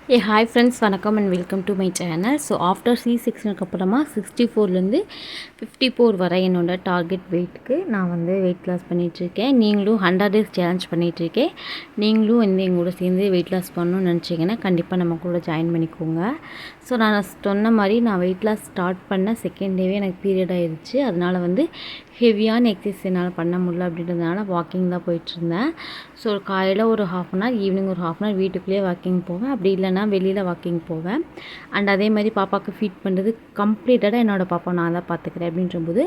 Hi friends, வணக்கம் and welcome to my channel. So after C-செக்ஷனுக்கு அப்புறமா 64லேருந்து 54 வரை என்னோட டார்கெட் வெயிட்டுக்கு நான் வந்து வெயிட் லாஸ் பண்ணிகிட்ருக்கேன். நீங்களும் 100 டேஸ் சேலஞ்ச் பண்ணிகிட்ருக்கேன். நீங்களும் வந்து எங்களோட சேர்ந்து வெயிட் லாஸ் பண்ணணும்னு நினச்சிங்கன்னா கண்டிப்பாக நம்ம கூட ஜாயின் பண்ணிக்கோங்க. ஸோ நான் சொன்ன மாதிரி நான் வெயிட் லாஸ் ஸ்டார்ட் பண்ண செகண்ட் டேவே எனக்கு பீரியட் ஆகிடுச்சு. அதனால் வந்து ஹெவியான எக்ஸசைஸ் என்னால் பண்ண முடியல அப்படின்றதுனால வாக்கிங் தான் போயிட்டுருந்தேன். ஸோ காலையில் ஒரு ½ அன் ஹவர், ஈவினிங் ஒரு ½ அன் ஹவர் வீட்டுக்குள்ளேயே வாக்கிங் போவேன். அப்படி இல்லைனா வெளியில் வாக்கிங் போவேன். அண்ட் அதே மாதிரி பாப்பாவுக்கு ஃபீட் பண்ணுறது கம்ப்ளீட்டடாக என்னோடய பாப்பா நான் தான் பார்த்துக்கிறேன். அப்படின்றபோது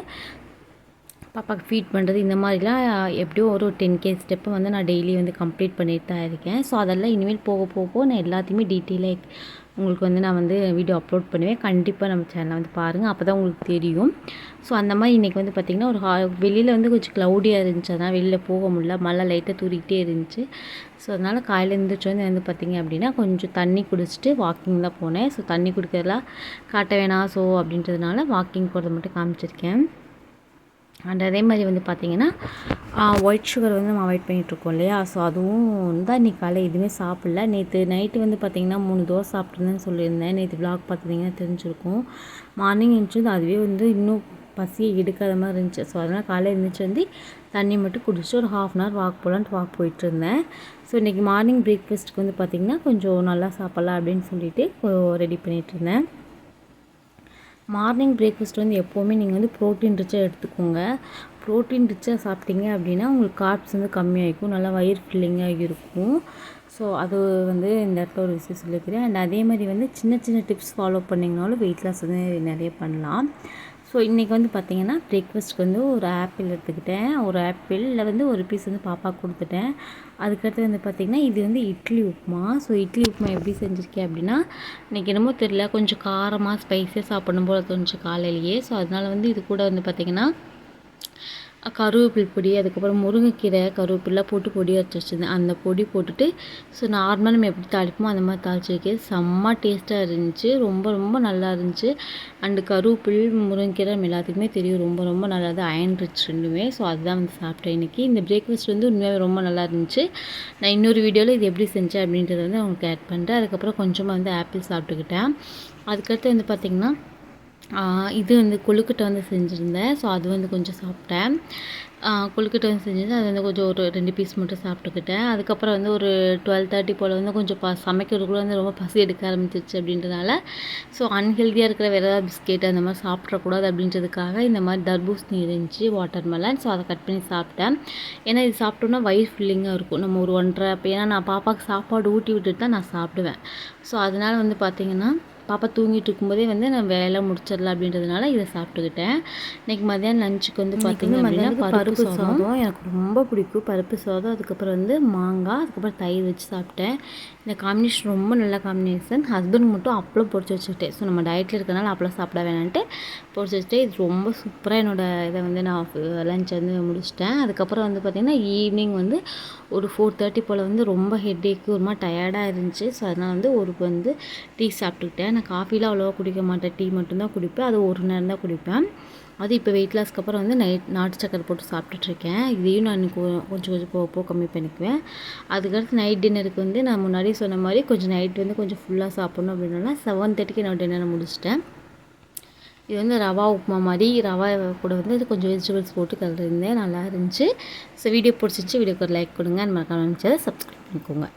பாப்பாவுக்கு ஃபீட் பண்ணுறது இந்த மாதிரிலாம் எப்படியோ ஒரு 10K ஸ்டெப்பை வந்து நான் டெய்லி வந்து கம்ப்ளீட் பண்ணிட்டு தான் இருக்கேன். ஸோ அதெல்லாம் இனிமேல் போக போக நான் எல்லாத்தையுமே டீட்டெயிலாக உங்களுக்கு வந்து நான் வந்து வீடியோ அப்லோட் பண்ணுவேன். கண்டிப்பாக நம்ம சேனலை வந்து பாருங்கள், அப்போ தான் உங்களுக்கு தெரியும். ஸோ அந்த மாதிரி இன்றைக்கி வந்து பார்த்திங்கன்னா வெளியில் வந்து கொஞ்சம் க்ளவுடியாக இருந்துச்சு. அதனால் வெளியில் போக முடியல, மழை லைட்டாக தூரிக்கிட்டே இருந்துச்சு. ஸோ அதனால் காலையில் எழுந்திரிச்சு வந்து பார்த்திங்க அப்படின்னா கொஞ்சம் தண்ணி குடிச்சிட்டு வாக்கிங் தான் போனேன். ஸோ தண்ணி குடிக்கிறதெல்லாம் காட்ட வேணாம் ஸோ அப்படின்றதுனால வாக்கிங் போகிறத மட்டும் காமிச்சிருக்கேன். அண்ட் அதே மாதிரி வந்து பார்த்திங்கன்னா ஒயிட் சுகர் வந்து நம்ம அவாய்ட் பண்ணிகிட்ருக்கோம் இல்லையா. ஸோ அதுவும் தான் இன்றைக்கி காலையில் எதுவுமே சாப்பிடல. நேற்று நைட்டு வந்து பார்த்திங்கன்னா 3 தோசை சாப்பிட்ருந்தேன்னு சொல்லியிருந்தேன். நேற்று விளாக் பார்த்துட்டிங்கன்னா தெரிஞ்சிருக்கும். மார்னிங் எழுந்திரிச்சு அதுவே வந்து இன்னும் பசியை எடுக்காத மாதிரி இருந்துச்சு. ஸோ அதனால் காலையில் எழுந்திரிச்சு வந்து தண்ணி மட்டும் குடிச்சிட்டு ஒரு ½ அன் ஹவர் வாக் போகலான்ட்டு வாக் போயிட்டுருந்தேன். ஸோ இன்றைக்கி மார்னிங் பிரேக்ஃபாஸ்ட்டுக்கு வந்து பார்த்திங்கன்னா கொஞ்சம் நல்லா சாப்பிட்லாம் அப்படின்னு சொல்லிட்டு ரெடி பண்ணிகிட்ருந்தேன். மார்னிங் பிரேக்ஃபாஸ்ட் வந்து எப்போவுமே நீங்கள் வந்து ப்ரோட்டீன் ரிச்சாக எடுத்துக்கோங்க. ப்ரோட்டீன் ரிச்சாக சாப்பிட்டீங்க அப்படின்னா உங்களுக்கு கார்ப்ஸ் வந்து கம்மியாகிக்கும், நல்லா வயிறு ஃபில்லிங்காக இருக்கும். ஸோ அது வந்து இந்த இடத்துல ஒரு விஷயம் சொல்லிக்கிறேன். அண்ட் அதே மாதிரி வந்து சின்ன சின்ன டிப்ஸ் ஃபாலோ பண்ணிங்கனாலும் வெயிட் லாஸ் வந்து நிறைய பண்ணலாம். ஸோ இன்றைக்கி வந்து பார்த்திங்கன்னா பிரேக்ஃபாஸ்ட்டுக்கு வந்து ஒரு ஆப்பிள் எடுத்துக்கிட்டேன். ஒரு ஆப்பிளில் வந்து ஒரு பீஸ் வந்து பாப்பாவுக்கு கொடுத்துட்டேன். அதுக்கடுத்து வந்து பார்த்திங்கன்னா இது வந்து இட்லி உப்புமா. ஸோ இட்லி உப்புமா எப்படி செஞ்சுருக்கேன் அப்படின்னா, இன்றைக்கி என்னமோ தெரியல, கொஞ்சம் காரமாக ஸ்பைஸியாக சாப்பிடணும் போல் தோணுச்சு காலையிலேயே. ஸோ அதனால் வந்து இது கூட வந்து பார்த்திங்கன்னா கருவேப்பில் பொடி, அதுக்கப்புறம் முருங்கைக்கீரை கருவேப்பிலாம் போட்டு பொடி அரைச்சி வச்சுருந்தேன். அந்த பொடி போட்டுட்டு ஸோ நார்மலாக நம்ம எப்படி தாளிப்போமோ அந்த மாதிரி தாளிச்சிருக்கேன். செம்ம டேஸ்ட்டாக இருந்துச்சு, ரொம்ப ரொம்ப நல்லா இருந்துச்சு. அண்டு கருவேப்பில் முருங்கைக்கீரை நம்ம எல்லாத்துக்குமே தெரியும், ரொம்ப ரொம்ப நல்லது, அயன் ரிச் ரெண்டுமே. ஸோ அதுதான் வந்து சாப்பிட்டேன் இன்றைக்கி. இந்த பிரேக்ஃபாஸ்ட் வந்து உண்மையாகவே ரொம்ப நல்லா இருந்துச்சு. நான் இன்னொரு வீடியோவில் இது எப்படி செஞ்சேன் அப்படின்றத வந்து அவங்களுக்கு ஆட் பண்ணுறேன். அதுக்கப்புறம் கொஞ்சமாக வந்து ஆப்பிள் சாப்பிட்டுக்கிட்டேன். அதுக்கடுத்து வந்து பார்த்திங்கன்னா இது வந்து கொழுக்கட்டை வந்து செஞ்சுருந்தேன். ஸோ அது வந்து கொஞ்சம் சாப்பிட்டேன். கொழுக்கட்டை வந்து செஞ்சுருந்தேன். அது வந்து கொஞ்சம் ஒரு 2 பீஸ் மட்டும் சாப்பிட்டுக்கிட்டேன். அதுக்கப்புறம் வந்து ஒரு 12:30 போல் வந்து கொஞ்சம் சமைக்கிறதுக்குள்ள வந்து ரொம்ப பசி எடுக்க ஆரம்பிச்சிருச்சு அப்படின்றதுனால ஸோ அன்ஹெல்தியாக இருக்கிற வேறு ஏதாவது பிஸ்கெட் அந்த மாதிரி சாப்பிட்றக்கூடாது அப்படின்றதுக்காக இந்த மாதிரி தர்பூசணி இருந்துச்சு, வாட்டர்மெலன். ஸோ அதை கட் பண்ணி சாப்பிட்டேன். ஏன்னா இது சாப்பிட்டோன்னா வயிறு ஃபில்லிங்காக இருக்கும். நம்ம ஒரு 1:30 ஏன்னா நான் பாப்பாவுக்கு சாப்பாடு ஊட்டி விட்டுட்டு தான் நான் சாப்பிடுவேன். ஸோ அதனால் வந்து பார்த்திங்கன்னா பாப்பா தூங்கிட்டு இருக்கும்போதே வந்து நான் வேலை முடிச்சிடலாம் அப்படின்றதுனால இதை சாப்பிட்டுக்கிட்டேன். இன்றைக்கி மதியானம் லஞ்சுக்கு வந்து பார்த்திங்க அப்படின்னா பருப்பு சாதம் எனக்கு ரொம்ப பிடிக்கும். பருப்பு சாதம், அதுக்கப்புறம் வந்து மாங்காய், அதுக்கப்புறம் தயிர் வச்சு சாப்பிட்டேன். இந்த காம்பினேஷன் ரொம்ப நல்ல காம்பினேஷன். ஹஸ்பண்ட் மட்டும் அப்பளம் பொரிச்சு வச்சுக்கிட்டேன். ஸோ நம்ம டயட்டில் இருக்கனால அப்பளம் சாப்பிட வேணான்ட்டு பொரிச்சு வச்சுட்டு இது ரொம்ப சூப்பராக என்னோடய இதை வந்து நான் லஞ்ச் வந்து முடிச்சிட்டேன். அதுக்கப்புறம் வந்து பார்த்திங்கன்னா ஈவினிங் வந்து ஒரு 4:30 போல் வந்து ரொம்ப ஹெட்டேக்கு ஒரு மாதிரி டயர்டாக இருந்துச்சு. ஸோ அதனால் வந்து ஒரு வந்து டீ சாப்பிட்டுக்கிட்டேன். நான் காஃபிலாம் அவ்வளோவா குடிக்க மாட்டேன், டீ மட்டும்தான் குடிப்பேன். அது ஒரு நேரம் தான் குடிப்பேன். அது இப்போ வெயிட் லாஸ்க்கு அப்புறம் வந்து நாட்டு சக்கரை போட்டு சாப்பிட்டுட்ருக்கேன். இதையும் நான் கொஞ்சம் கொஞ்சம் போக கம்மி பண்ணிக்குவேன். அதுக்கடுத்து நைட் டின்னருக்கு வந்து நான் முன்னாடி சொன்ன மாதிரி கொஞ்சம் நைட் வந்து கொஞ்சம் ஃபுல்லாக சாப்பிட்ணும் அப்படின்னா 7:30க்கு நான் டின்னரை முடிச்சிட்டேன். இது வந்து ரவா உப்புமா மாதிரி, ரவா கூட வந்து இது கொஞ்சம் வெஜிடபிள்ஸ் போட்டு கலந்துருந்தேன், நல்லா இருந்துச்சு. ஸோ வீடியோ பிடிச்சிச்சு, வீடியோக்கு ஒரு லைக் கொடுங்க, நம்ம கமெண்ட் சப்ஸ்கிரைப் பண்ணிக்கோங்க.